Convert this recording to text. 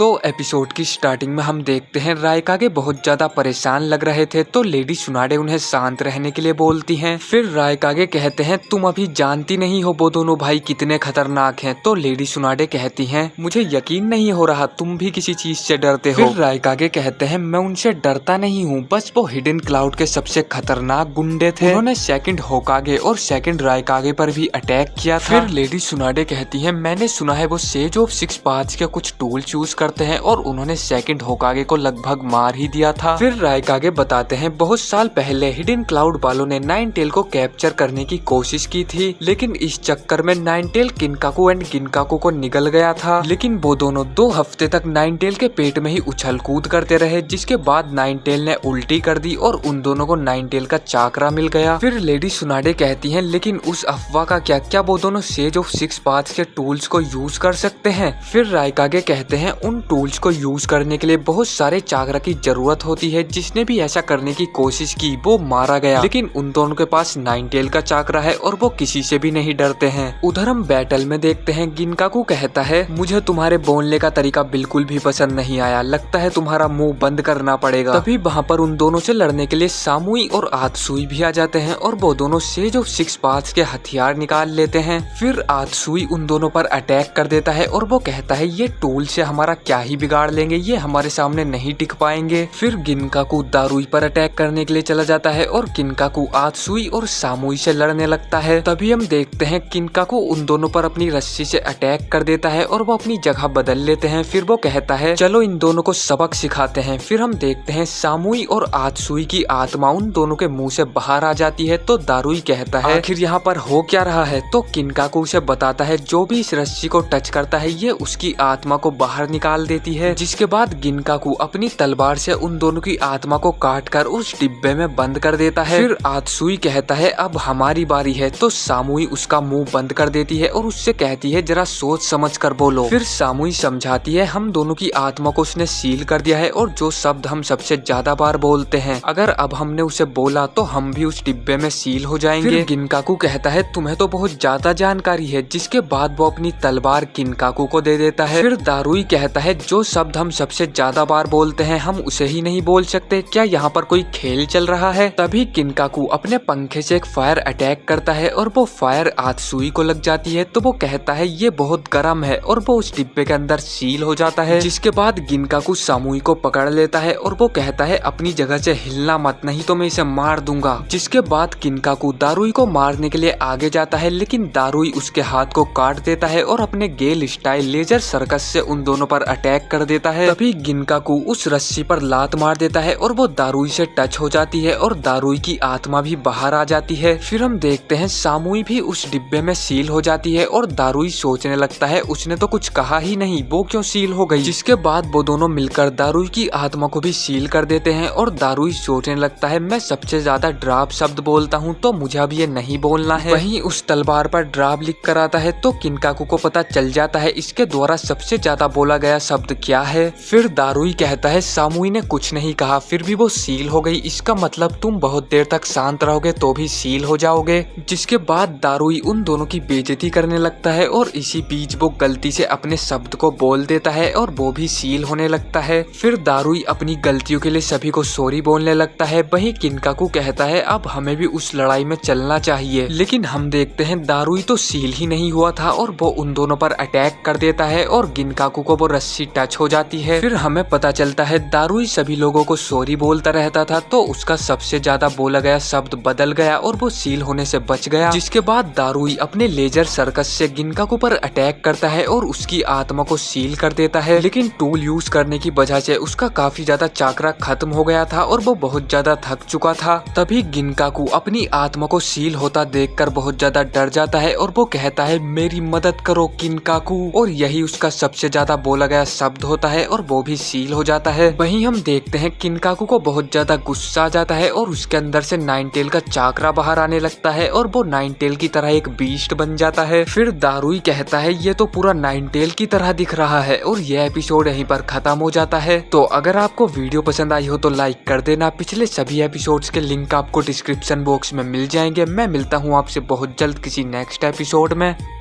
तो एपिसोड की स्टार्टिंग में हम देखते हैं रायकागे बहुत ज्यादा परेशान लग रहे थे तो लेडी सुनाडे उन्हें शांत रहने के लिए बोलती हैं। फिर रायकागे कहते हैं तुम अभी जानती नहीं हो वो दोनों भाई कितने खतरनाक हैं। तो लेडी सुनाडे कहती हैं मुझे यकीन नहीं हो रहा तुम भी किसी चीज से डरते हो। फिर रायकागे कहते हैं मैं उनसे डरता नहीं हूँ, बस वो हिडन क्लाउड के सबसे खतरनाक गुंडे थे। उन्होंने सेकंड होकागे और सेकंड रायकागे पर भी अटैक किया था। फिर लेडी सुनाडे कहती है मैंने सुना है वो सेज ऑफ सिक्स पाथ्स के कुछ टूल चूज करते हैं और उन्होंने सेकंड होकागे को लगभग मार ही दिया था। फिर रायकागे बताते हैं बहुत साल पहले हिडन क्लाउड वालों ने नाइन टेल को कैप्चर करने की कोशिश की थी, लेकिन इस चक्कर में नाइन टेल किनकाकू एंड गिनकाकू को निगल गया था। लेकिन वो दोनों 2 हफ्ते तक नाइन टेल के पेट में ही उछल कूद करते रहे, जिसके बाद नाइन टेल ने उल्टी कर दी और उन दोनों को नाइन टेल का चाकरा मिल गया। फिर लेडी सुनाडे कहती है लेकिन उस अफवाह का क्या वो दोनों सेज ऑफ सिक्स पाथ्स के टूल्स को यूज कर सकते हैं। फिर रायकागे कहते हैं उन टूल्स को यूज करने के लिए बहुत सारे चाकरा की जरूरत होती है, जिसने भी ऐसा करने की कोशिश की वो मारा गया। लेकिन उन दोनों के पास नाइन टेल का चाकरा है और वो किसी से भी नहीं डरते हैं। उधर हम बैटल में देखते हैं गिनकाकू कहता है मुझे तुम्हारे बोलने का तरीका बिल्कुल भी पसंद नहीं आया, लगता है तुम्हारा मुंह बंद करना पड़ेगा। तभी वहाँ पर उन दोनों से लड़ने के लिए सामुई और आत्सुई भी आ जाते हैं और वो दोनों सेज ऑफ सिक्स पाथ्स के हथियार निकाल लेते हैं। फिर आत्सुई उन दोनों पर अटैक कर देता है और वो कहता है ये टूल से हमारा क्या ही बिगाड़ लेंगे, ये हमारे सामने नहीं टिक पाएंगे। फिर गिनकाकू दारुई पर अटैक करने के लिए चला जाता है और गिनकाकू आत्सुई और सामुई से लड़ने लगता है। तभी हम देखते हैं गिनकाकू उन दोनों पर अपनी रस्सी से अटैक कर देता है और वो अपनी जगह बदल लेते हैं। फिर वो कहता है चलो इन दोनों को सबक सिखाते हैं। फिर हम देखते हैं सामुई और आत्सुई की आत्मा उन दोनों के मुंह से बाहर आ जाती है। तो दारुई कहता है आखिर यहाँ पर हो क्या रहा है। तो गिनकाकू उसे बताता है जो भी इस रस्सी को टच करता है ये उसकी आत्मा को बाहर निकाल देती है। जिसके बाद गिनकाकू अपनी तलवार से उन दोनों की आत्मा को काटकर उस डिब्बे में बंद कर देता है। फिर आत्सुई कहता है अब हमारी बारी है। तो सामुई उसका मुंह बंद कर देती है और उससे कहती है जरा सोच समझ कर बोलो। फिर सामुई समझाती है हम दोनों की आत्मा को उसने सील कर दिया है और जो शब्द हम सबसे ज्यादा बार बोलते हैं अगर अब हमने उसे बोला तो हम भी उस डिब्बे में सील हो जाएंगे। फिर गिनकाकू कहता है तुम्हें तो बहुत ज्यादा जानकारी है। जिसके बाद वो अपनी तलवार गिनकाकू को दे देता है। फिर दारुई कहता है जो शब्द हम सबसे ज्यादा बार बोलते हैं हम उसे ही नहीं बोल सकते, क्या यहाँ पर कोई खेल चल रहा है। तभी गिनकाकू अपने पंखे से एक फायर अटैक करता है और वो फायर आत्सुई को लग जाती है। तो वो कहता है ये बहुत गर्म है और वो उस डिब्बे के अंदर सील हो जाता है। जिसके बाद गिनकाकू सामुई को पकड़ लेता है और वो कहता है अपनी जगह से हिलना मत, नहीं तो मैं इसे मार दूंगा। जिसके बाद गिनकाकू दारुई को मारने के लिए आगे जाता है, लेकिन दारुई उसके हाथ को काट देता है और अपने गेल स्टाइल लेजर सर्कस से उन दोनों पर अटैक कर देता है। तभी गिनकाकू उस रस्सी पर लात मार देता है और वो दारुई से टच हो जाती है और दारुई की आत्मा भी बाहर आ जाती है। फिर हम देखते हैं सामुई भी उस डिब्बे में सील हो जाती है और दारुई सोचने लगता है उसने तो कुछ कहा ही नहीं, वो क्यों सील हो गई। जिसके बाद वो दोनों मिलकर दारुई की आत्मा को भी सील कर देते हैं और दारुई सोचने लगता है मैं सबसे ज्यादा ड्राप शब्द बोलता हूँ तो मुझे अब ये नहीं बोलना है। वहीं उस तलवार पर ड्राप लिख कर आता है तो गिनकाकू को पता चल जाता है इसके द्वारा सबसे ज्यादा बोला गया शब्द क्या है। फिर दारुई कहता है सामुई ने कुछ नहीं कहा फिर भी वो सील हो गई, इसका मतलब तुम बहुत देर तक शांत रहोगे तो भी सील हो जाओगे। जिसके बाद दारुई उन दोनों की बेइज्जती करने लगता है और इसी बीच वो गलती से अपने शब्द को बोल देता है और वो भी सील होने लगता है। फिर दारुई अपनी गलतियों के लिए सभी को सॉरी बोलने लगता है। वहीं गिनकाकू कहता है अब हमें भी उस लड़ाई में चलना चाहिए। लेकिन हम देखते हैं दारुई तो सील ही नहीं हुआ था और वो उन दोनों पर अटैक कर देता है और गिनकाकू को वो रस्सी टच हो जाती है। फिर हमें पता चलता है दारुई सभी लोगों को सॉरी बोलता रहता था तो उसका सबसे ज्यादा बोला गया शब्द बदल गया और वो सील होने से बच गया। जिसके बाद दारुई अपने लेजर सर्कस से गिनकाकू पर अटैक करता है और उसकी आत्मा को सील कर देता है। लेकिन टूल यूज करने की वजह से उसका काफी ज्यादा चाकरा खत्म हो गया था और वो बहुत ज्यादा थक चुका था। तभी गिनकाकू अपनी आत्मा को सील होता देखकर बहुत ज्यादा डर जाता है और वो कहता है मेरी मदद करो गिनकाकू, और यही उसका सबसे ज्यादा बोला गया शब्द होता है और वो भी सील हो जाता है। वहीं हम देखते हैं गिनकाकू को बहुत ज्यादा गुस्सा आ जाता है और उसके अंदर से नाइन टेल का चाकरा बाहर आने लगता है और वो नाइन टेल की तरह एक बीस्ट बन जाता है। फिर दारुई कहता है ये तो पूरा नाइन टेल की तरह दिख रहा है और ये एपिसोड यहीं पर खत्म हो जाता है। तो अगर आपको वीडियो पसंद आई हो तो लाइक कर देना। पिछले सभी एपिसोड्स के लिंक आपको डिस्क्रिप्शन बॉक्स में मिल जाएंगे। मैं मिलता हूँ आपसे बहुत जल्द किसी नेक्स्ट एपिसोड में।